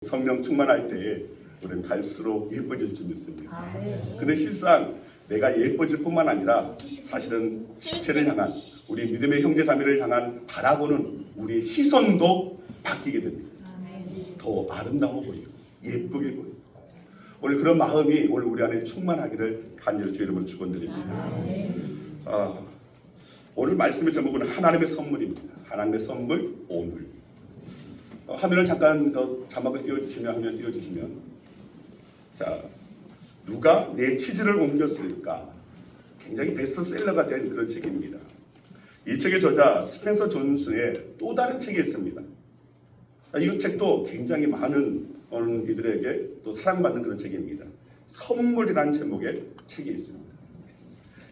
성령 충만할 때에 우리는 갈수록 예뻐질 줄 믿습니다. 근데 실상 내가 예뻐질 뿐만 아니라 사실은 실체를 향한 우리 믿음의 형제자매를 향한 바라보는 우리의 시선도 바뀌게 됩니다. 더 아름다워 보이고 예쁘게 보이고 오늘 그런 마음이 오늘 우리 안에 충만하기를 간절히 주의 이름으로 축원드립니다. 오늘 말씀의 제목은 하나님의 선물입니다. 하나님의 선물 오늘. 화면을 잠깐 더 자막을 띄워주시면 자, 누가 내 치즈를 옮겼을까? 굉장히 베스트셀러가 된 그런 책입니다. 이 책의 저자 스펜서 존슨의 또 다른 책이 있습니다. 이 책도 굉장히 많은 이들에게 또 사랑받는 그런 책입니다. 선물이라는 제목의 책이 있습니다.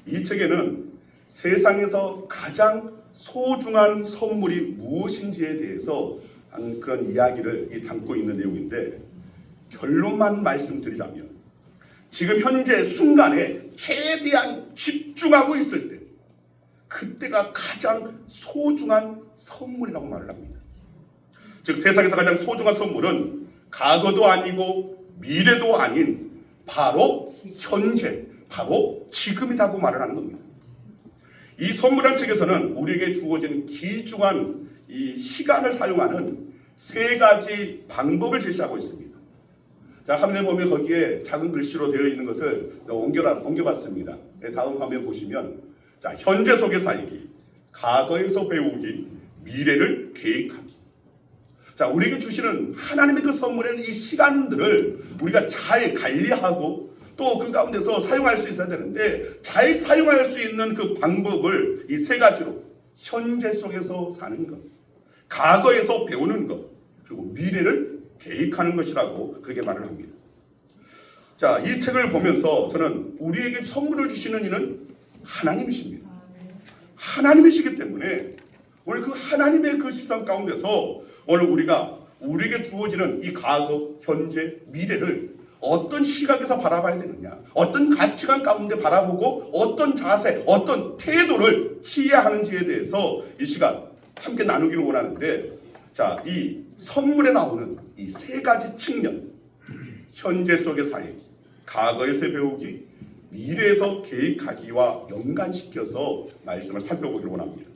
이 책에는 세상에서 가장 소중한 선물이 무엇인지에 대해서 한 그런 이야기를 담고 있는 내용인데, 결론만 말씀드리자면 지금 현재 순간에 최대한 집중하고 있을 때 그때가 가장 소중한 선물이라고 말을 합니다. 즉 세상에서 가장 소중한 선물은 과거도 아니고 미래도 아닌 바로 현재, 바로 지금이라고 말을 하는 겁니다. 이 선물이라는 책에서는 우리에게 주어진 귀중한 이 시간을 사용하는 세 가지 방법을 제시하고 있습니다. 자, 화면에 보면 거기에 작은 글씨로 되어 있는 것을 옮겨봤습니다. 다음 화면 보시면 자, 현재 속에 살기, 과거에서 배우기, 미래를 계획하기. 자, 우리에게 주시는 하나님의 그 선물에는 이 시간들을 우리가 잘 관리하고 또 그 가운데서 사용할 수 있어야 되는데, 잘 사용할 수 있는 그 방법을 이 세 가지로 현재 속에서 사는 것, 과거에서 배우는 것, 그리고 미래를 계획하는 것이라고 그렇게 말을 합니다. 자, 이 책을 보면서 저는 우리에게 선물을 주시는 이는 하나님이십니다. 하나님이시기 때문에 오늘 그 하나님의 그 시선 가운데서 오늘 우리에게 주어지는 이 과거, 현재, 미래를 어떤 시각에서 바라봐야 되느냐, 어떤 가치관 가운데 바라보고 어떤 자세, 어떤 태도를 취해야 하는지에 대해서 이 시간 함께 나누기를 원하는데, 자, 이 선물에 나오는 이 세 가지 측면, 현재 속에 살기, 과거에서 배우기, 미래에서 계획하기와 연관시켜서 말씀을 살펴보기를 원합니다.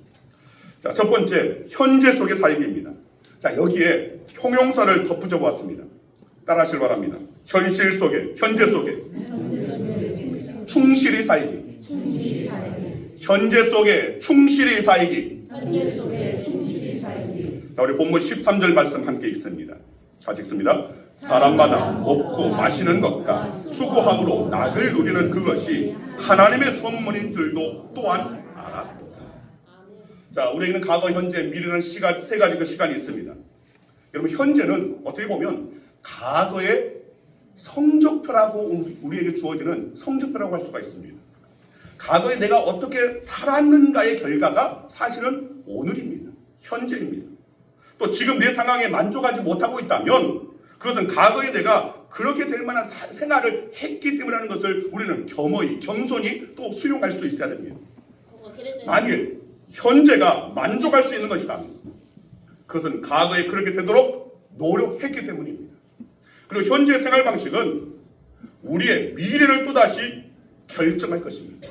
자, 첫 번째, 현재 속에 살기입니다. 자, 여기에 형용사를 덧붙여 보았습니다. 따라하시길 바랍니다. 현실 속에, 현재 속에 충실히 살기. 현재 속에 충실히 살기. 자, 우리 본문 13절 말씀 함께 읽습니다. 같이 읽습니다. 사람마다 먹고 마시는 것과 수고함으로 낙을 누리는 그것이 하나님의 선물인 줄도 또한 알았도다. 자, 우리에게는 과거, 현재, 미래라는 세 가지 그 시간이 있습니다. 여러분, 현재는 어떻게 보면 과거의 성적표라고 우리에게 주어지는 성적표라고 할 수가 있습니다. 과거에 내가 어떻게 살았는가의 결과가 사실은 오늘입니다. 현재입니다. 또 지금 내 상황에 만족하지 못하고 있다면 그것은 과거에 내가 그렇게 될 만한 생활을 했기 때문이라는 것을 우리는 겸손히 또 수용할 수 있어야 됩니다. 만일 현재가 만족할 수 있는 것이라면 그것은 과거에 그렇게 되도록 노력했기 때문입니다. 그리고 현재 생활 방식은 우리의 미래를 또다시 결정할 것입니다.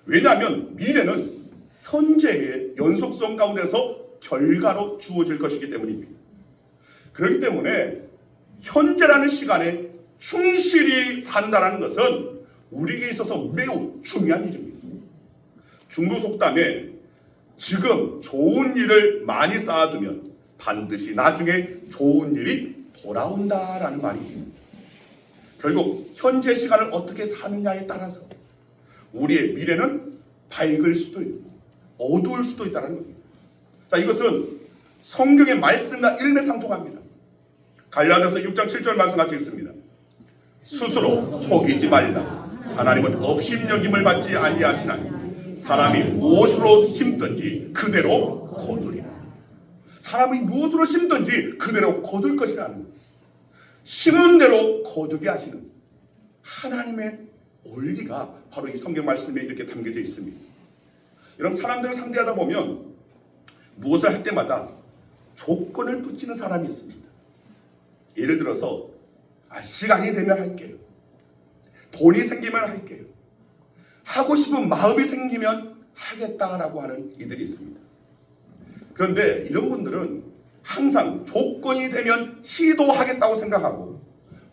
왜냐하면 미래는 현재의 연속성 가운데서 결과로 주어질 것이기 때문입니다. 그렇기 때문에 현재라는 시간에 충실히 산다는 것은 우리에게 있어서 매우 중요한 일입니다. 중국 속담에 지금 좋은 일을 많이 쌓아두면 반드시 나중에 좋은 일이 돌아온다라는 말이 있습니다. 결국 현재 시간을 어떻게 사느냐에 따라서 우리의 미래는 밝을 수도 있고 어두울 수도 있다는 겁니다. 자, 이것은 성경의 말씀과 일맥상통합니다. 갈라디아서 6장 7절 말씀 같이 읽습니다. 스스로 속이지 말라. 하나님은 업신여김을 받지 아니하시나니 사람이 무엇으로 심든지 그대로 거두리라. 사람이 무엇으로 심든지 그대로 거둘 것이라는 것. 심은 대로 거두게 하시는 하나님의 원리가 바로 이 성경 말씀에 이렇게 담겨져 있습니다. 여러분, 사람들을 상대하다 보면 무엇을 할 때마다 조건을 붙이는 사람이 있습니다. 예를 들어서 시간이 되면 할게요. 돈이 생기면 할게요. 하고 싶은 마음이 생기면 하겠다라고 하는 이들이 있습니다. 그런데 이런 분들은 항상 조건이 되면 시도하겠다고 생각하고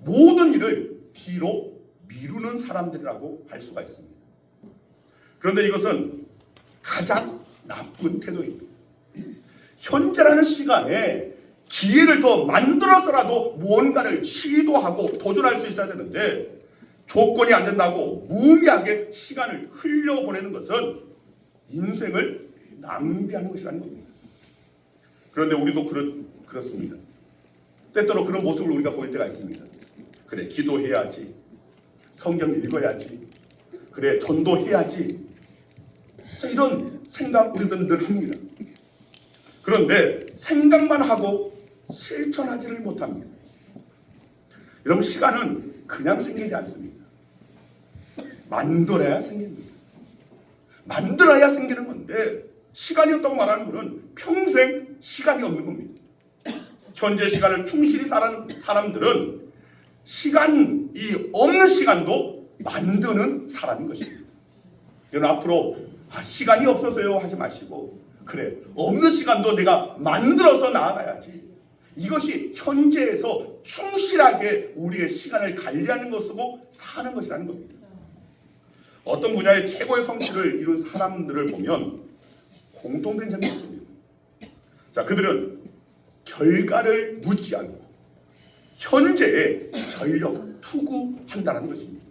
모든 일을 뒤로 미루는 사람들이라고 할 수가 있습니다. 그런데 이것은 가장 나쁜 태도입니다. 현재라는 시간에 기회를 더 만들어서라도 무언가를 시도하고 도전할 수 있어야 되는데 조건이 안 된다고 무의미하게 시간을 흘려보내는 것은 인생을 낭비하는 것이라는 겁니다. 그런데 우리도 그렇습니다. 때때로 그런 모습을 우리가 볼 때가 있습니다. 그래, 기도해야지. 성경 읽어야지. 그래, 전도해야지. 자, 이런 생각 우리들은 늘 합니다. 그런데 생각만 하고 실천하지를 못합니다. 여러분, 시간은 그냥 생기지 않습니다. 만들어야 생깁니다. 만들어야 생기는 건데 시간이 없다고 말하는 것은 평생 시간이 없는 겁니다. 현재 시간을 충실히 사는 사람들은 시간이 없는 시간도 만드는 사람인 것입니다. 여러분, 앞으로 시간이 없어서요 하지 마시고 그래, 없는 시간도 내가 만들어서 나아가야지. 이것이 현재에서 충실하게 우리의 시간을 관리하는 것이고 사는 것이라는 겁니다. 어떤 분야의 최고의 성취를 이룬 사람들을 보면 공통된 점이 있습니다. 자, 그들은 결과를 묻지 않고 현재에 전력 투구한다는 것입니다.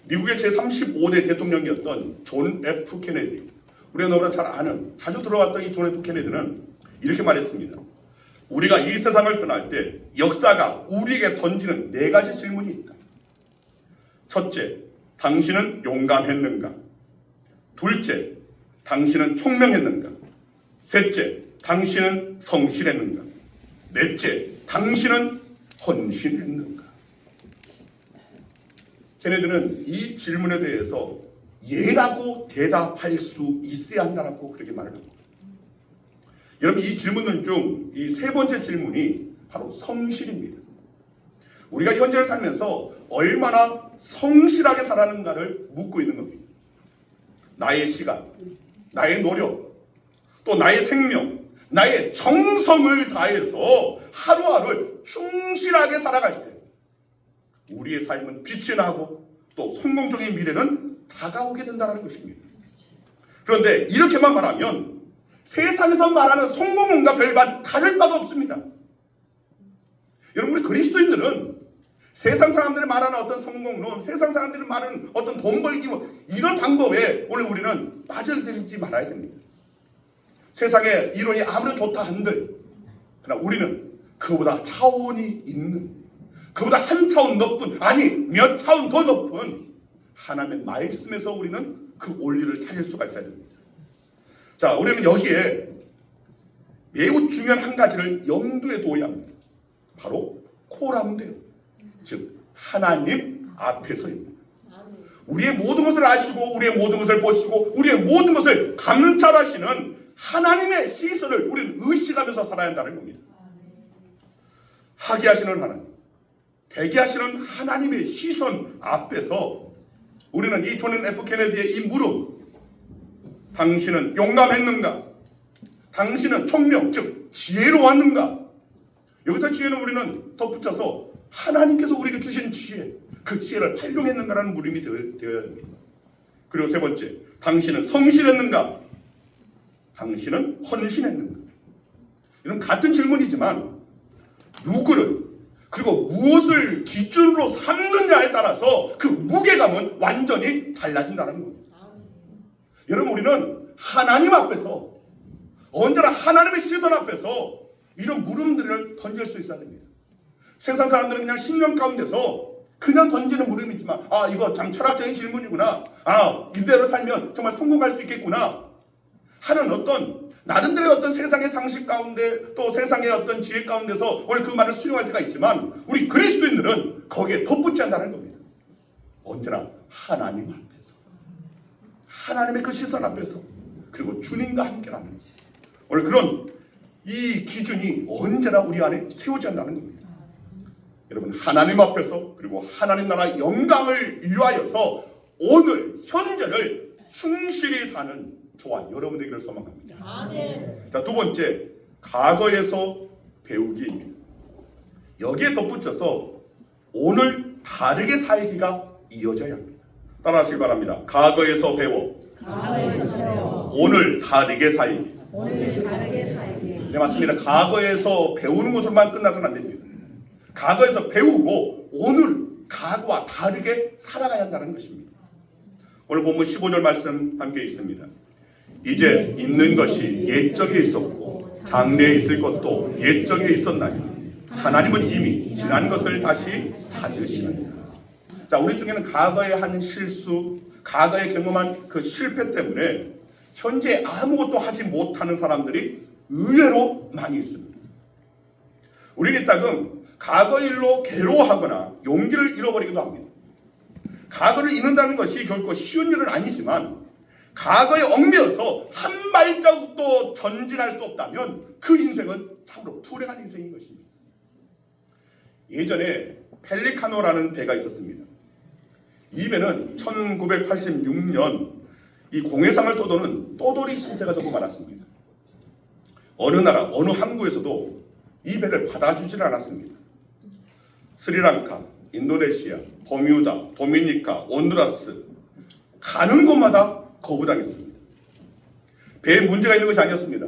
미국의 제35대 대통령이었던 존 F 케네디, 우리가 너무나 잘 아는, 자주 들어왔던 이 존 F 케네디는 이렇게 말했습니다. 우리가 이 세상을 떠날 때 역사가 우리에게 던지는 4가지 질문이 있다. 첫째, 당신은 용감했는가? 둘째, 당신은 총명했는가? 셋째, 당신은 성실했는가? 넷째, 당신은 헌신했는가? 케네디는 이 질문에 대해서 예라고 대답할 수 있어야 한다고 그렇게 말을 합니다. 여러분, 이 질문들 중 이 3번째 질문이 바로 성실입니다. 우리가 현재를 살면서 얼마나 성실하게 살았는가를 묻고 있는 겁니다. 나의 시간, 나의 노력, 또 나의 생명, 나의 정성을 다해서 하루하루를 충실하게 살아갈 때 우리의 삶은 빛이 나고 또 성공적인 미래는 다가오게 된다는 것입니다. 그런데 이렇게만 말하면 세상에서 말하는 성공론과 별반 다를 바가 없습니다. 여러분, 우리 그리스도인들은 세상 사람들이 말하는 어떤 성공론, 세상 사람들이 말하는 어떤 돈 벌기 이런 방법에 오늘 우리는 빠져들지 말아야 됩니다. 세상의 이론이 아무리 좋다 한들 그러나 우리는 그보다 차원이 있는, 그보다 한 차원 높은, 아니 몇 차원 더 높은 하나님의 말씀에서 우리는 그 원리를 찾을 수가 있어야 됩니다. 자, 우리는 여기에 매우 중요한 한 가지를 염두에 둬야 합니다. 바로 코람데요. 즉 하나님 앞에서입니다. 우리의 모든 것을 아시고 우리의 모든 것을 보시고 우리의 모든 것을 감찰하시는 하나님의 시선을 우리는 의식하면서 살아야 한다는 겁니다. 하게 하시는 하나님, 되게 하시는 하나님의 시선 앞에서 우리는 이 존 F 케네디의 이 물음, 당신은 용감했는가? 당신은 총명, 즉 지혜로웠는가? 여기서 지혜는 우리는 덧붙여서 하나님께서 우리에게 주신 지혜, 그 지혜를 활용했는가라는 물음이 되어야 합니다. 그리고 3번째, 당신은 성실했는가? 당신은 헌신했는가? 이런 같은 질문이지만 누구를 그리고 무엇을 기준으로 삼느냐에 따라서 그 무게감은 완전히 달라진다는 겁니다. 여러분, 우리는 하나님 앞에서 언제나 하나님의 시선 앞에서 이런 물음들을 던질 수 있어야 됩니다. 세상 사람들은 그냥 신념 가운데서 그냥 던지는 물음이지만 이거 참 철학적인 질문이구나, 이대로 살면 정말 성공할 수 있겠구나 하는 어떤 나름대로의 어떤 세상의 상식 가운데 또 세상의 어떤 지혜 가운데서 오늘 그 말을 수용할 때가 있지만 우리 그리스도인들은 거기에 덧붙지 않는다는 겁니다. 언제나 하나님 앞에서, 하나님의 그 시선 앞에서, 그리고 주님과 함께라는 오늘 그런 이 기준이 언제나 우리 안에 세워져야 한다는 겁니다. 여러분 하나님 앞에서 그리고 하나님 나라 영광을 위하여서 오늘 현재를 충실히 사는 저와 여러분 되기를 소망합니다. 아멘. 자, 두 번째, 과거에서 배우기입니다. 여기에 덧붙여서 오늘 다르게 살기가 이어져야 합니다. 따라하시기 바랍니다. 과거에서 배워 과거에서 배워 오늘 다르게 살기. 오늘 다르게 살기. 네, 맞습니다. 과거에서 배우는 것으로만 끝나서는 안 됩니다. 과거에서 배우고 오늘 과거와 다르게 살아가야 한다는 것입니다. 오늘 본문 15절 말씀 함께 있습니다. 이제 있는 것이 옛적에 있었고 장래에 있을 것도 옛적에 있었나니 하나님은 이미 지난 것을 다시 찾으시느니라. 자, 우리 중에는 과거에 한 실수, 과거에 경험한 그 실패 때문에 현재 아무것도 하지 못하는 사람들이 의외로 많이 있습니다. 우리는 이따금 과거 일로 괴로워하거나 용기를 잃어버리기도 합니다. 과거를 잊는다는 것이 결코 쉬운 일은 아니지만 과거에 얽매여서 한 발자국도 전진할 수 없다면 그 인생은 참으로 불행한 인생인 것입니다. 예전에 펠리카노라는 배가 있었습니다. 이 배는 1986년 이 공해상을 떠도는 떠돌이 신세가 되고 말았습니다. 어느 나라, 어느 항구에서도 이 배를 받아주질 않았습니다. 스리랑카, 인도네시아, 버뮤다, 도미니카, 온두라스 가는 곳마다 거부당했습니다. 배에 문제가 있는 것이 아니었습니다.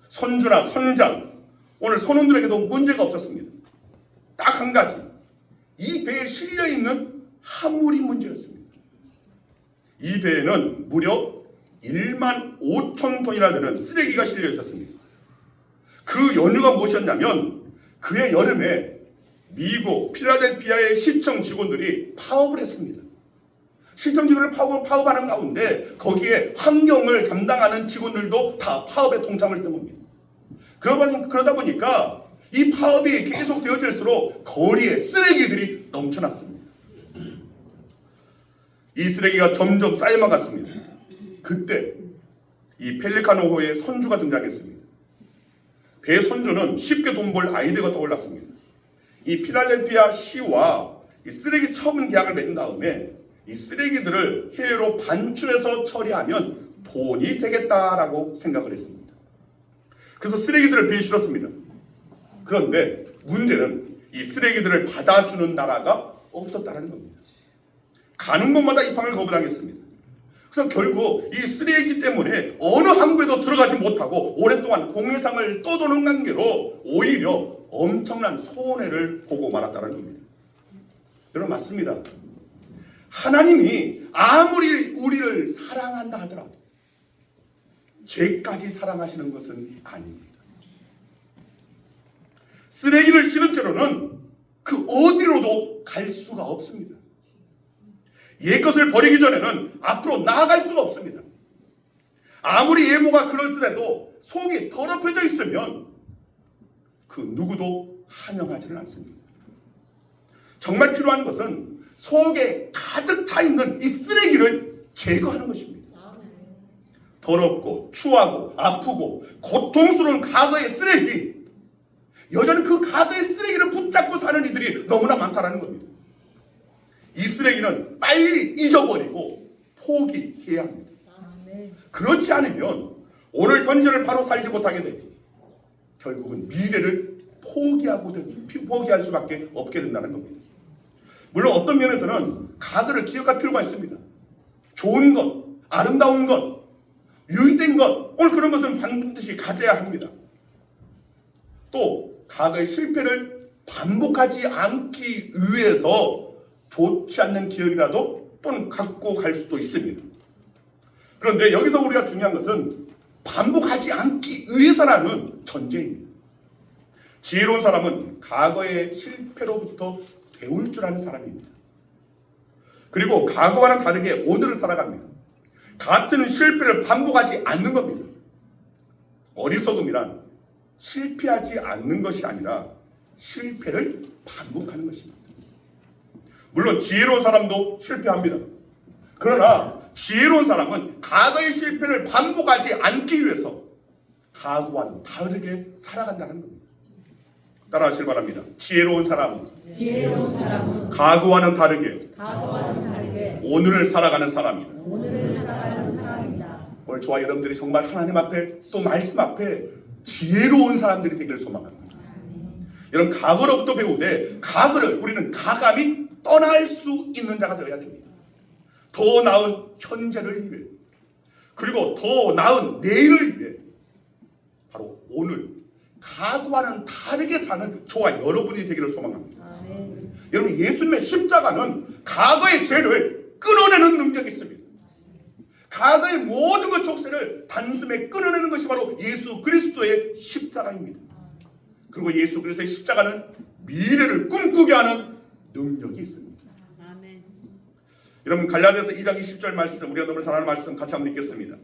선주나 선장, 오늘 선원들에게도 문제가 없었습니다. 딱 한 가지, 이 배에 실려있는 화물이 문제였습니다. 이 배에는 무려 1만 5천 톤이나 되는 쓰레기가 실려 있었습니다. 그 연유가 무엇이었냐면 그해 여름에 미국 필라델피아의 시청 직원들이 파업을 했습니다. 시청 직원을 파업하는 가운데 거기에 환경을 담당하는 직원들도 다 파업에 동참을 했던 겁니다. 그러다 보니까 이 파업이 계속 되어질수록 거리에 쓰레기들이 넘쳐났습니다. 이 쓰레기가 점점 쌓여만 갔습니다. 그때 이 펠리카노호의 선주가 등장했습니다. 배 선주는 쉽게 돈 벌 아이디어가 떠올랐습니다. 이 필라델피아 시와 이 쓰레기 처분 계약을 맺은 다음에 이 쓰레기들을 해외로 반출해서 처리하면 돈이 되겠다라고 생각을 했습니다. 그래서 쓰레기들을 배에 실었습니다. 그런데 문제는 이 쓰레기들을 받아주는 나라가 없었다는 겁니다. 가는 곳마다 입항을 거부당했습니다. 그래서 결국 이 쓰레기 때문에 어느 항구에도 들어가지 못하고 오랫동안 공해상을 떠도는 관계로 오히려 엄청난 손해를 보고 말았다는 겁니다. 여러분, 맞습니다. 하나님이 아무리 우리를 사랑한다 하더라도 죄까지 사랑하시는 것은 아닙니다. 쓰레기를 실은 채로는 그 어디로도 갈 수가 없습니다. 옛것을 버리기 전에는 앞으로 나아갈 수가 없습니다. 아무리 예모가 그럴듯해도 속이 더럽혀져 있으면 그 누구도 환영하지는 않습니다. 정말 필요한 것은 속에 가득 차 있는 이 쓰레기를 제거하는 것입니다. 더럽고 추하고 아프고 고통스러운 과거의 쓰레기, 여전히 그 과거의 쓰레기를 붙잡고 사는 이들이 너무나 많다는 겁니다. 이 쓰레기는 빨리 잊어버리고 포기해야 합니다. 그렇지 않으면 오늘 현재를 바로 살지 못하게 되고 결국은 미래를 포기할 수밖에 없게 된다는 겁니다. 물론 어떤 면에서는 과거를 기억할 필요가 있습니다. 좋은 것, 아름다운 것, 유익된 것, 오늘 그런 것은 반드시 가져야 합니다. 또 과거의 실패를 반복하지 않기 위해서 좋지 않는 기억이라도 또는 갖고 갈 수도 있습니다. 그런데 여기서 우리가 중요한 것은 반복하지 않기 위해서라는 전제입니다. 지혜로운 사람은 과거의 실패로부터 배울 줄 아는 사람입니다. 그리고 과거와는 다르게 오늘을 살아갑니다. 같은 실패를 반복하지 않는 겁니다. 어리석음이란 실패하지 않는 것이 아니라 실패를 반복하는 것입니다. 물론 지혜로운 사람도 실패합니다. 그러나 지혜로운 사람은 과거의 실패를 반복하지 않기 위해서 과거와는 다르게 살아간다는 겁니다. 따라하시길 바랍니다. 지혜로운 사람은 지혜로운 사람은 과거와는 다르게 과거와는 다르게 오늘을 살아가는 사람이다. 오늘을 살아가는 사람이다. 오늘 저와 여러분들이 정말 하나님 앞에 또 말씀 앞에 지혜로운 사람들이 되기를 소망합니다. 여러분 과거로부터 배우되 과거를 우리는 가감히 떠날 수 있는 자가 되어야 됩니다. 더 나은 현재를 위해 그리고 더 나은 내일을 위해 바로 오늘 과거와는 다르게 사는 저와 여러분이 되기를 소망합니다. 아멘. 여러분 예수님의 십자가는 과거의 죄를 끊어내는 능력이 있습니다. 과거의 모든 것 족쇄를 단숨에 끊어내는 것이 바로 예수 그리스도의 십자가입니다. 그리고 예수 그리스도의 십자가는 미래를 꿈꾸게 하는 능력이 있습니다. 아멘. 여러분 갈라디아서 2장 20절 말씀 우리가 너무 잘 아는 말씀 같이 한번 읽겠습니다.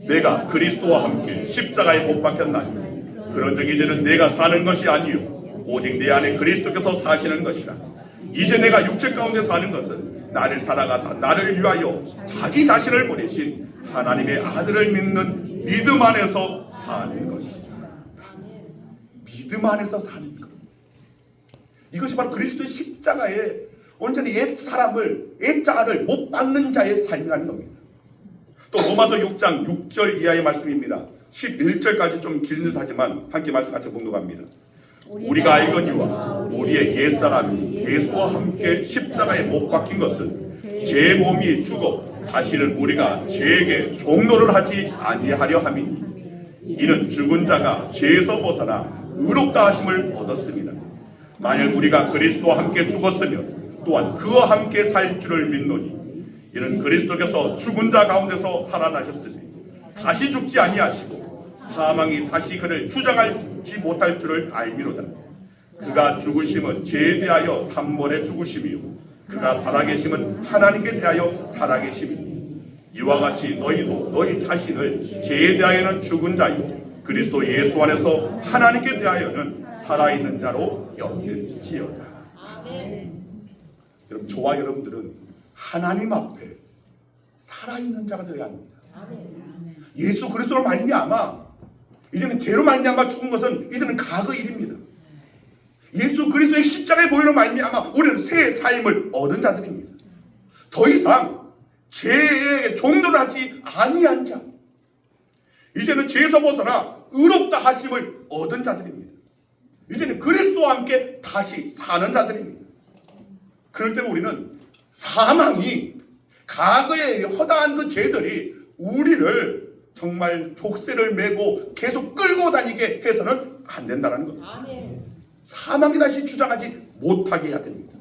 내가 그리스도와 함께 십자가에 못 박혔나니 그런즉 이제는 내가 사는 것이 아니요 오직 내 안에 그리스도께서 사시는 것이라. 이제 내가 육체 가운데 사는 것은 나를 살아가사 나를 위하여 자기 자신을 보내신 하나님의 아들을 믿는 믿음 안에서 사는 것이다. 믿음 안에서 사는 것. 이것이 바로 그리스도의 십자가에 온전히 옛 사람을 옛 자아를 못 박는 자의 삶이라는 겁니다. 또 로마서 6장 6절 이하의 말씀입니다. 11절까지 좀 길듯 하지만 함께 말씀 같이 봉독합니다. 우리가 알거니와 우리의 옛사람이 예수와 함께 십자가에 못 박힌 것은 제 몸이 죽어 다시는 우리가 죄에게 종노를 하지 아니하려 함이니 이는 죽은 자가 죄에서 벗어나 의롭다 하심을 얻었습니다. 만일 우리가 그리스도와 함께 죽었으면 또한 그와 함께 살 줄을 믿노니 이는 그리스도께서 죽은 자 가운데서 살아나셨으니 다시 죽지 아니하시고 사망이 다시 그를 주장하지 못할 줄을 알미로다. 그가 죽으심은 죄에 대하여 단번에 죽으심이요 그가 살아계심은 하나님께 대하여 살아계심이니 이와 같이 너희도 너희 자신을 죄에 대하여는 죽은 자요 그리스도 예수 안에서 하나님께 대하여는 살아있는 자로 여길지어다. 아멘. 여러분 저와 여러분들은 하나님 앞에 살아있는 자가 되어야 합니다. 예수 그리스도로 말미암아 이제는 죄로 말미암아 죽은 것은 이제는 과거 일입니다. 예수 그리스도의 십자가의 보혈로 말미암아 우리는 새 삶을 얻은 자들입니다. 더 이상 죄에 종노를 하지 아니한 자, 이제는 죄에서 벗어나 의롭다 하심을 얻은 자들입니다. 이제는 그리스도와 함께 다시 사는 자들입니다. 그럴 때 우리는 사망이 과거에 허다한 그 죄들이 우리를 정말 족쇄를 메고 계속 끌고 다니게 해서는 안 된다는 겁니다. 사망이 다시 주장하지 못하게 해야 됩니다.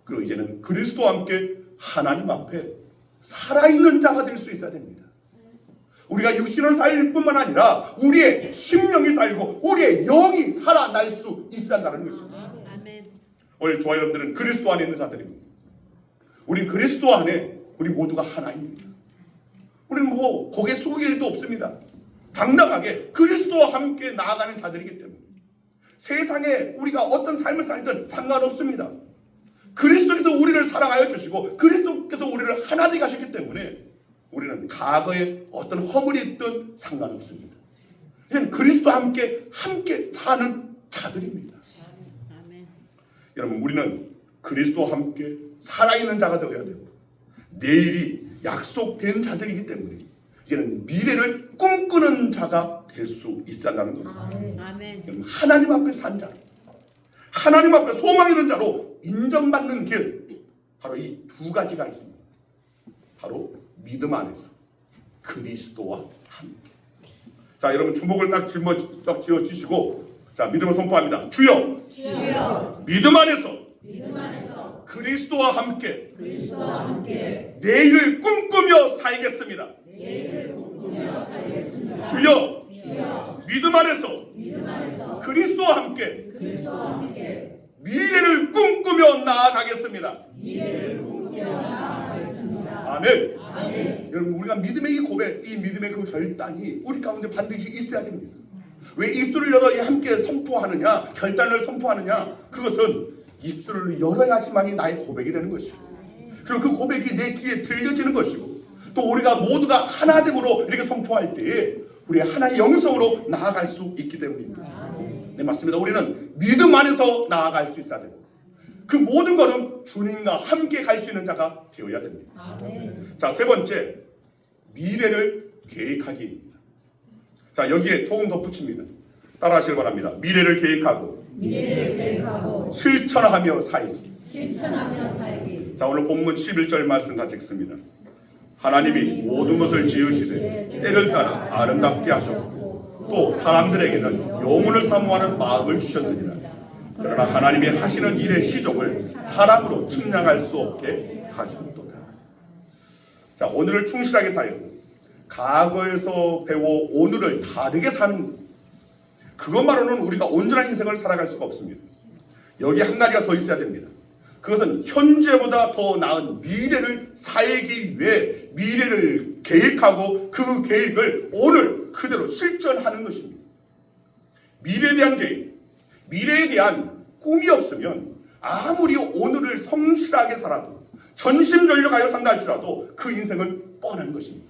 그리고 이제는 그리스도와 함께 하나님 앞에 살아있는 자가 될 수 있어야 됩니다. 우리가 육신을 살릴 뿐만 아니라 우리의 심령이 살고 우리의 영이 살아날 수 있어야 한다는 것입니다. 아멘. 오늘 저와 여러분들은 그리스도 안에 있는 자들입니다. 우린 그리스도 안에 우리 모두가 하나입니다. 우리는 뭐 고개 숙일 일도 없습니다. 당당하게 그리스도와 함께 나아가는 자들이기 때문에 세상에 우리가 어떤 삶을 살든 상관없습니다. 그리스도께서 우리를 사랑하여 주시고 그리스도께서 우리를 하나 되게 하셨기 때문에 우리는 과거에 어떤 허물이 있든 상관없습니다. 이제는 그리스도와 함께 사는 자들입니다. 아멘. 여러분 우리는 그리스도와 함께 살아있는 자가 되어야 되고 내일이 약속된 자들이기 때문에 이제는 미래를 꿈꾸는 자가 될 수 있어야 한다는 겁니다. 아멘. 여러분 하나님 앞에 산 자, 하나님 앞에 소망 있는 자로 인정받는 길, 바로 이 두 가지가 있습니다. 바로 믿음 안에서 그리스도와 함께. 자 여러분 주목을 딱 지어 주시고 자 믿음을 선포합니다. 주여, 주여, 믿음 안에서 믿음 안에서 그리스도와 함께 그리스도와 함께 내일을 꿈꾸며 살겠습니다. 내일을 꿈꾸며 살겠습니다. 주여, 주여, 믿음 안에서 믿음 안에서 그리스도와 함께 그리스도와 함께 미래를 꿈꾸며 나아가겠습니다. 미래를 꿈꾸며 나아가겠습니다. 아멘. 아멘. 여러분 우리가 믿음의 이 고백, 이 믿음의 그 결단이 우리 가운데 반드시 있어야 됩니다. 왜 입술을 열어 함께 선포하느냐, 결단을 선포하느냐, 그것은 입술을 열어야지만이 나의 고백이 되는 것이고, 그리고 그 고백이 내 귀에 들려지는 것이고, 또 우리가 모두가 하나됨으로 이렇게 선포할 때에 우리 하나의 영성으로 나아갈 수 있기 때문입니다. 네, 맞습니다. 우리는 믿음 안에서 나아갈 수 있어야 되고 그 모든 것은 주님과 함께 갈 수 있는 자가 되어야 됩니다. 아멘. 자, 세 번째, 미래를 계획하기입니다. 자, 여기에 조금 더 붙입니다. 따라하시길 바랍니다. 미래를 계획하고 미래를 계획하고 실천하며 살기. 실천하며 살기. 자, 오늘 본문 11절 말씀 같이 읽습니다. 하나님이 모든 것을 지으시되 때를 따라 아름답게 하셨고 또 사람들에게는 영혼을 사모하는 마음을 주셨느니라. 그러나 하나님이 하시는 일의 시종을 사람으로 측량할 수 없게 하셨도다. 자, 오늘을 충실하게 살고 과거에서 배워 오늘을 다르게 사는 것, 그것만으로는 우리가 온전한 인생을 살아갈 수가 없습니다. 여기 한 가지가 더 있어야 됩니다. 그것은 현재보다 더 나은 미래를 살기 위해 미래를 계획하고 그 계획을 오늘 그대로 실천하는 것입니다. 미래에 대한 계획, 미래에 대한 꿈이 없으면 아무리 오늘을 성실하게 살아도 전심전력하여 산다 할지라도 그 인생은 뻔한 것입니다.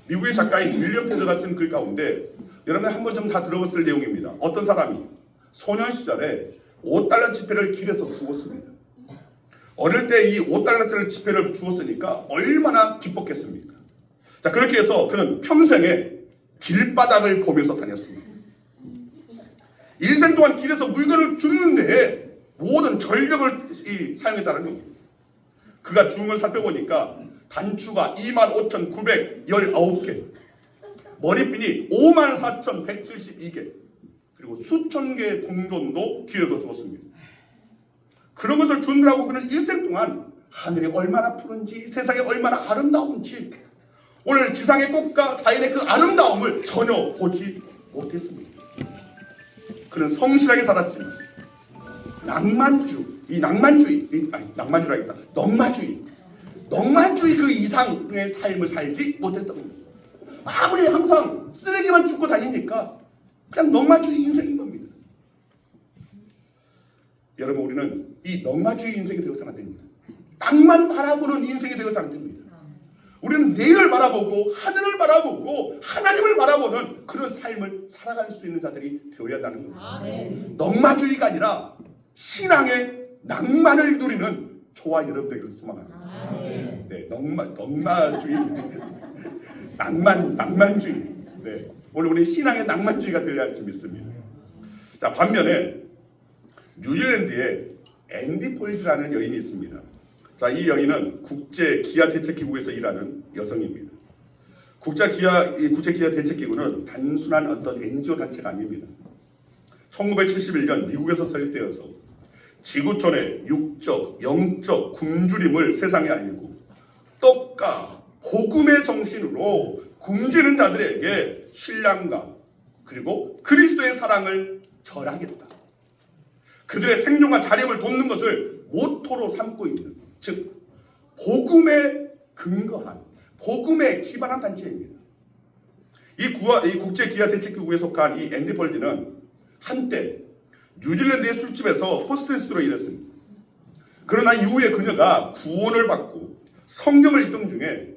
미국의 작가인 윌리엄 패드가 쓴 글 가운데 여러분 한 번 좀 다 들어봤을 내용입니다. 어떤 사람이 소년 시절에 5달러 지폐를 길에서 주었습니다. 어릴 때 이 5달러 지폐를 주었으니까 얼마나 기뻤겠습니까? 자, 그렇게 해서 그는 평생에 길바닥을 보면서 다녔습니다. 일생 동안 길에서 물건을 줍는데 모든 전력을 사용했다는 겁니다. 그가 주운 걸 살펴보니까 단추가 25,919개, 머리핀이 54,172개, 그리고 수천 개의 동전도 길에서 주었습니다. 그런 것을 주느라고 그는 일생 동안 하늘이 얼마나 푸른지 세상이 얼마나 아름다운지 오늘 지상의 꽃과 자연의 그 아름다움을 전혀 보지 못했습니다. 그는 성실하게 살았지만 넉마주의 그 이상의 삶을 살지 못했던 겁니다. 아무리 항상 쓰레기만 줍고 다니니까 그냥 넉마주의 인생인 겁니다. 여러분, 우리는 이 넉마주의 인생이 되어서는 안 됩니다. 땅만 바라보는 인생이 되어서는 안 됩니다. 우리는 내일을 바라보고 하늘을 바라보고 하나님을 바라보는 그런 삶을 살아갈 수 있는 자들이 되어야 한다는 겁니다. 아멘. 넉마주의가 아니라 신앙의 낭만을 누리는 저와 여러분들에게 소망합니다. 아멘. 네, 넉마주의, 낭만주의. 네, 오늘 우리 신앙의 낭만주의가 되어야 할 줄 믿습니다. 자, 반면에 뉴질랜드에 앤디 폴드라는 여인이 있습니다. 자, 이 여인은 국제 기아 대책기구에서 일하는 여성입니다. 국제 기아 대책기구는 단순한 어떤 NGO 단체가 아닙니다. 1971년 미국에서 설립되어서 지구촌의 육적, 영적 굶주림을 세상에 알리고 떡과 복음의 정신으로 굶주리는 자들에게 신랑과 그리고 그리스도의 사랑을 절하겠다. 그들의 생존과 자립을 돕는 것을 모토로 삼고 있는, 즉 복음에 근거한, 복음에 기반한 단체입니다. 이 국제 기아 대책기구에 속한 이 앤디 폴드는 한때 뉴질랜드의 술집에서 호스테스로 일했습니다. 그러나 이후에 그녀가 구원을 받고 성경을 읽던 중에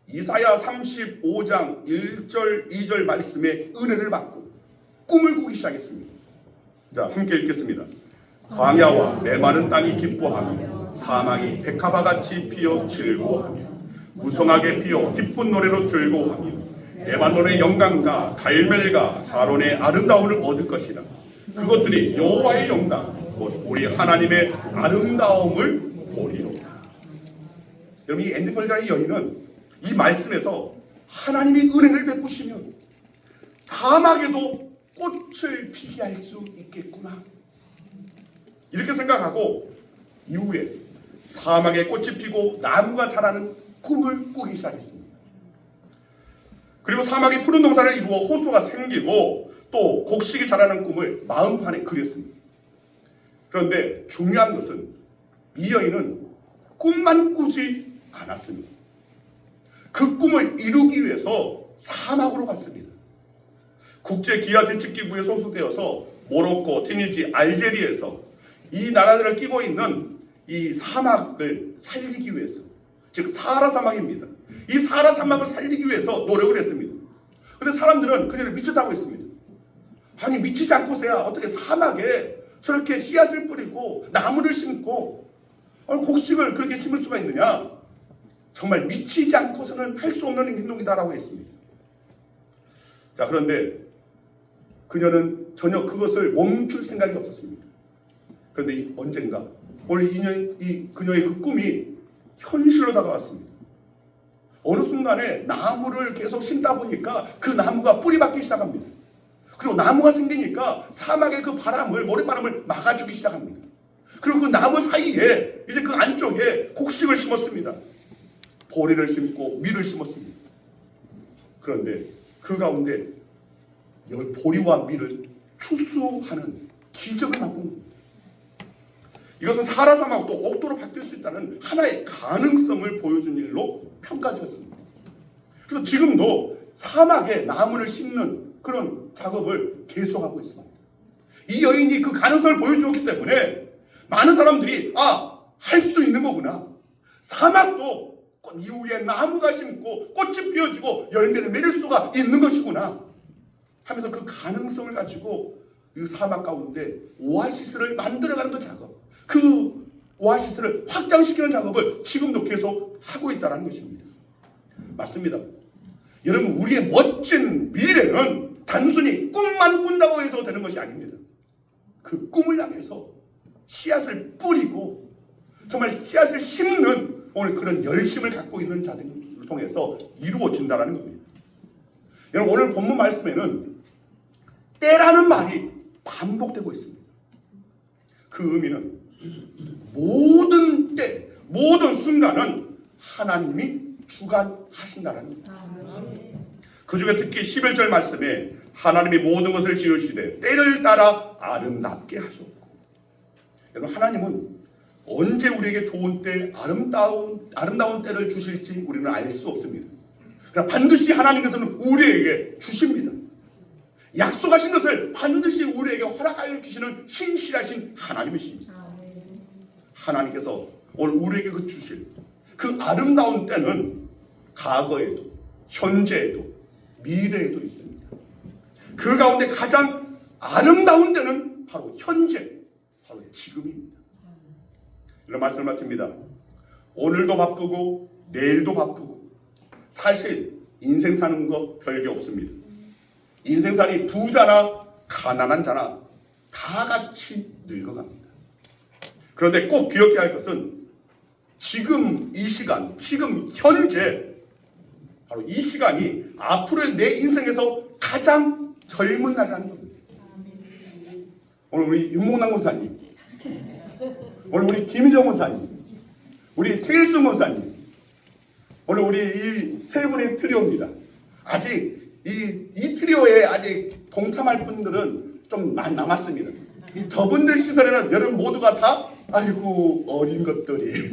이사야 35장 1절 2절 말씀의 은혜를 받고 꿈을 꾸기 시작했습니다. 자, 함께 읽겠습니다. 광야와 메마른 땅이 기뻐하며 사막이 백합화같이 피어 즐거워하며 무성하게 피어 기쁜 노래로 즐거워하며 레바논의 영광과 갈멜과 사론의 아름다움을 얻을 것이라. 그것들이 여호와의 영광 곧 우리 하나님의 아름다움을 보리로다. 여러분, 이 앤디 폴드라는 여인은 이 말씀에서 하나님이 은혜를 베푸시면 사막에도 꽃을 피게 할 수 있겠구나, 이렇게 생각하고 이후에 사막에 꽃이 피고 나무가 자라는 꿈을 꾸기 시작했습니다. 그리고 사막이 푸른 동산을 이루어 호수가 생기고 또 곡식이 자라는 꿈을 마음판에 그렸습니다. 그런데 중요한 것은 이 여인은 꿈만 꾸지 않았습니다. 그 꿈을 이루기 위해서 사막으로 갔습니다. 국제 기아 대책기구에 소속되어서 모로코, 튀니지, 알제리에서 이 나라들을 끼고 있는 이 사막을 살리기 위해서, 즉 사하라 사막입니다. 이 사하라 사막을 살리기 위해서 노력을 했습니다. 그런데 사람들은 그녀를 미쳤다고 했습니다. 아니 미치지 않고서야 어떻게 사막에 저렇게 씨앗을 뿌리고 나무를 심고 곡식을 그렇게 심을 수가 있느냐? 정말 미치지 않고서는 할 수 없는 행동이다라고 했습니다. 자, 그런데 그녀는 전혀 그것을 멈출 생각이 없었습니다. 그런데 언젠가 오늘 그녀의 그 꿈이 현실로 다가왔습니다. 어느 순간에 나무를 계속 심다 보니까 그 나무가 뿌리 박기 시작합니다. 그리고 나무가 생기니까 사막의 그 바람을, 모래바람을 막아주기 시작합니다. 그리고 그 나무 사이에 이제 그 안쪽에 곡식을 심었습니다. 보리를 심고 밀을 심었습니다. 그런데 그 가운데 보리와 밀을 추수하는 기적을 맛본 겁니다. 이것은 사라사막도 옥도로 바뀔 수 있다는 하나의 가능성을 보여준 일로 평가되었습니다. 그래서 지금도 사막에 나무를 심는 그런 작업을 계속하고 있습니다. 이 여인이 그 가능성을 보여주었기 때문에 많은 사람들이 할 수 있는 거구나. 사막도 이후에 나무가 심고 꽃이 피어지고 열매를 맺을 수가 있는 것이구나 하면서 그 가능성을 가지고 이 사막 가운데 오아시스를 만들어가는 그 작업, 그 오아시스를 확장시키는 작업을 지금도 계속 하고 있다는 것입니다. 맞습니다. 여러분, 우리의 멋진 미래는 단순히 꿈만 꾼다고 해서 되는 것이 아닙니다. 그 꿈을 향해서 씨앗을 뿌리고 정말 씨앗을 심는 오늘 그런 열심을 갖고 있는 자들을 통해서 이루어진다는 겁니다. 여러분, 오늘 본문 말씀에는 때라는 말이 반복되고 있습니다. 그 의미는 모든 때, 모든 순간은 하나님이 주관하신다는 겁니다. 그 중에 특히 11절 말씀에 하나님이 모든 것을 지으시되 때를 따라 아름답게 하셨고, 여러분, 하나님은 언제 우리에게 좋은 때, 아름다운 때를 주실지 우리는 알 수 없습니다. 그러나 반드시 하나님께서는 우리에게 주십니다. 약속하신 것을 반드시 우리에게 허락하여 주시는 신실하신 하나님이십니다. 하나님께서 오늘 우리에게 그 주실 그 아름다운 때는 과거에도 현재에도 미래에도 있습니다. 그 가운데 가장 아름다운 때는 바로 현재, 바로 지금입니다. 이런 말씀을 마칩니다. 오늘도 바쁘고 내일도 바쁘고 사실 인생 사는 거 별게 없습니다. 인생살이 부자나 가난한 자나 다 같이 늙어갑니다. 그런데 꼭 기억해야 할 것은 지금 이 시간, 지금 현재, 바로 이 시간이 앞으로의 내 인생에서 가장 젊은 날이라는 겁니다. 오늘 우리 윤목남 권사님, 오늘 우리 김희정 권사님, 우리 태일승 권사님, 오늘 우리 이 세 분의 트리오입니다. 아직 이 트리오에 아직 동참할 분들은 좀 많이 남았습니다. 저분들 시설에는 여러분 모두가 다 아이고 어린 것들이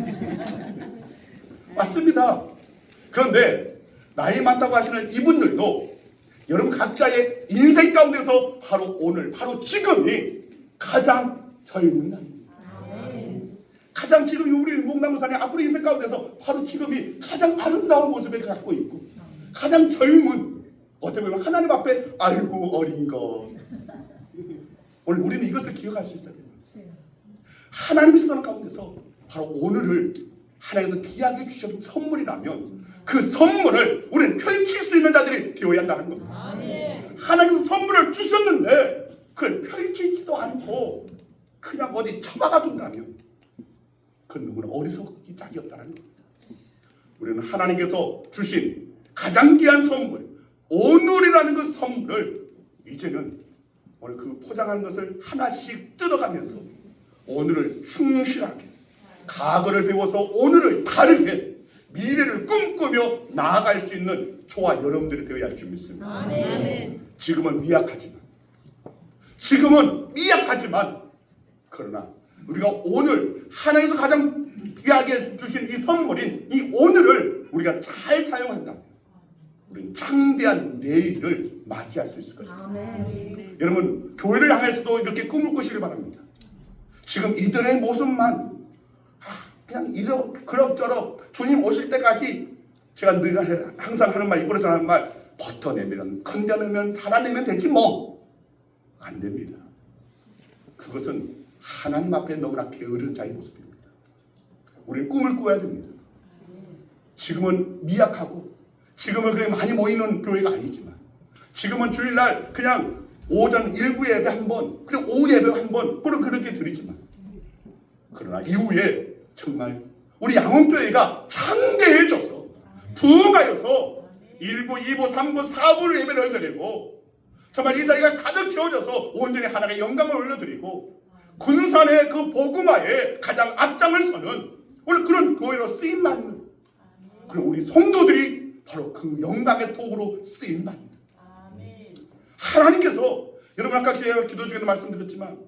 맞습니다. 그런데 나이 많다고 하시는 이분들도 여러분 각자의 인생 가운데서 바로 오늘, 바로 지금이 가장 젊은 날입니다. 가장 지금 우리 목나무산의 앞으로 인생 가운데서 바로 지금이 가장 아름다운 모습을 갖고 있고 가장 젊은, 어떻게 보면 하나님 앞에 아이고 어린 것. 오늘 우리는 이것을 기억할 수 있어야 됩니다. 하나님의 선언 가운데서 바로 오늘을 하나님께서 귀하게 주신 선물이라면 그 선물을 우리는 펼칠 수 있는 자들이 되어야 한다는 겁니다. 하나님께서 선물을 주셨는데 그걸 펼치지도 않고 그냥 어디 처박아 둔다면 그건 너무나 어리석기 짝이 없다는 겁니다. 우리는 하나님께서 주신 가장 귀한 선물, 오늘이라는 그 선물을 이제는 오늘 그 포장한 것을 하나씩 뜯어가면서 오늘을 충실하게, 과거를 배워서 오늘을 다르게, 미래를 꿈꾸며 나아갈 수 있는 저와 여러분들이 되어야 할 줄 믿습니다. 아멘. 지금은 미약하지만 그러나 우리가 오늘 하나님께서 가장 귀하게 주신 이 선물인 이 오늘을 우리가 잘 사용한다면 우리는 창대한 내일을 맞이할 수 있을 것입니다. 아멘. 여러분, 교회를 향해서도 이렇게 꿈을 꾸시길 바랍니다. 지금 이들의 모습만 그냥 그럭저럭 주님 오실 때까지 제가 늘 항상 하는 말, 이번에서 하는 말, 버텨내면, 건져내면, 살아내면 되지 뭐. 안 됩니다. 그것은 하나님 앞에 너무나 게으른 자의 모습입니다. 우리는 꿈을 꿔야 됩니다. 지금은 미약하고 지금은 그렇게 많이 모이는 교회가 아니지만 지금은 주일날 그냥 오전 일부 예배 한 번, 그리고 오후 예배 한 번, 그렇게 드리지만 그러나 이후에 정말 우리 양원교회가 창대해져서 부흥하여서 1부, 2부, 3부, 4부로 예배를 드리고 정말 이 자리가 가득 채워져서 온전히 하나님의 영광을 올려드리고 군산의 그 복음화에 가장 앞장을 서는 오늘 그런 교회로 쓰임받는 그리고 우리 성도들이 바로 그 영광의 도구로 쓰임받는 하나님께서 여러분 아까 제가 기도 중에도 말씀드렸지만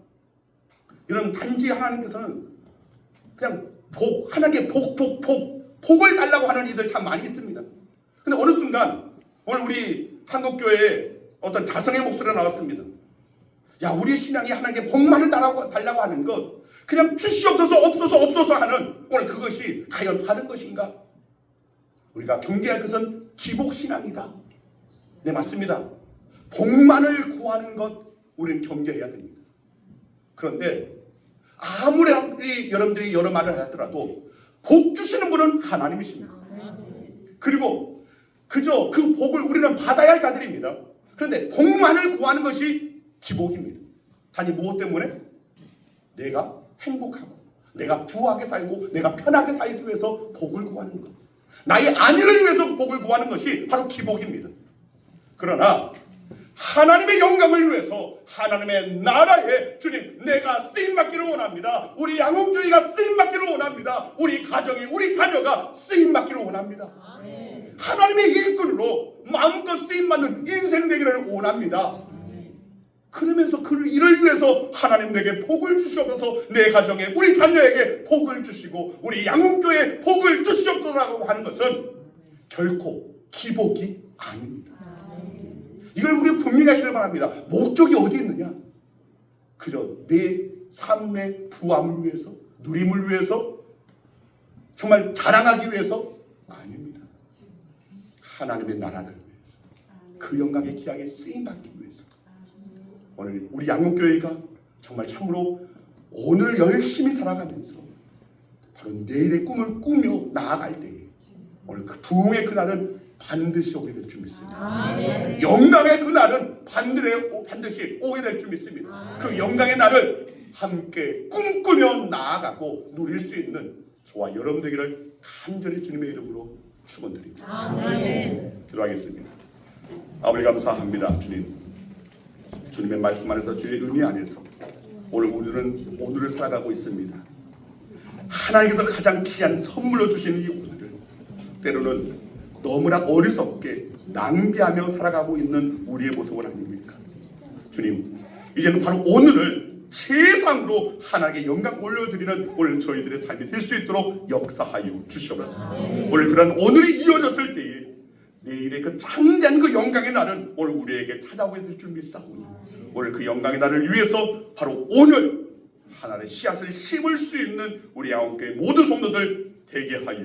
이런 단지 하나님께서는 그냥 하나님께 복을 달라고 하는 이들 참 많이 있습니다. 근데 어느 순간 오늘 우리 한국교회에 어떤 자성의 목소리가 나왔습니다. 야, 우리 신앙이 하나님께 복만을 달라고 하는 것 그냥 없어서 하는 오늘 그것이 과연 하는 것인가? 우리가 경계할 것은 기복신앙이다. 네, 맞습니다. 복만을 구하는 것 우리는 경계해야 됩니다. 그런데 아무리 여러분들이 여러 말을 하더라도 복 주시는 분은 하나님이십니다. 그리고 그저 그 복을 우리는 받아야 할 자들입니다. 그런데 복만을 구하는 것이 기복입니다. 단지 무엇 때문에? 내가 행복하고 내가 부하게 살고 내가 편하게 살기 위해서 복을 구하는 것, 나의 안위를 위해서 복을 구하는 것이 바로 기복입니다. 그러나 하나님의 영광을 위해서 하나님의 나라에 주님 내가 쓰임받기를 원합니다. 우리 양홍교회가 쓰임받기를 원합니다. 우리 가정이 우리 자녀가 쓰임받기를 원합니다. 하나님의 일꾼으로 마음껏 쓰임받는 인생 되기를 원합니다. 그러면서 그 일을 위해서 하나님 내게 복을 주시옵소서, 내 가정에 우리 자녀에게 복을 주시고 우리 양홍교회에 복을 주시옵소서라고 하는 것은 결코 기복이 아닙니다. 이걸 우리 분명히 하시길 바랍니다. 목적이 어디 있느냐? 그저 내 삶의 부함을 위해서, 누림을 위해서, 정말 자랑하기 위해서 아닙니다. 하나님의 나라를 위해서, 그 영광의 기약에 쓰임받기 위해서 오늘 우리 양용교회가 정말 참으로 오늘 열심히 살아가면서 바로 내일의 꿈을 꾸며 나아갈 때에 오늘 그 부흥의 그날은 반드시 오게 될 줄 믿습니다. 영광의 그날은 반드시 오게 될 줄 믿습니다. 그 영광의 날을 함께 꿈꾸며 나아가고 누릴 수 있는 저와 여러분 되기를 간절히 주님의 이름으로 축원드립니다. 기도하겠습니다. 아버지 감사합니다. 주님의 말씀 안에서 주의 은혜 안에서 오늘 우리는 오늘을 살아가고 있습니다. 하나님께서 가장 귀한 선물로 주신 이 오늘을 때로는 너무나 어리석게 낭비하며 살아가고 있는 우리의 모습은 아닙니까? 주님, 이제는 바로 오늘을 최상으로 하나님께 영광 올려드리는 오늘 저희들의 삶이 될 수 있도록 역사하여 주시옵소서. 오늘 그런 오늘이 이어졌을 때에 내일의 그 장대한 그 영광의 날은 오늘 우리에게 찾아오게 될 줄 믿사오니 오늘 그 영광의 날을 위해서 바로 오늘 하나님의 씨앗을 심을 수 있는 우리 양홍교회 모든 성도들 되게 하여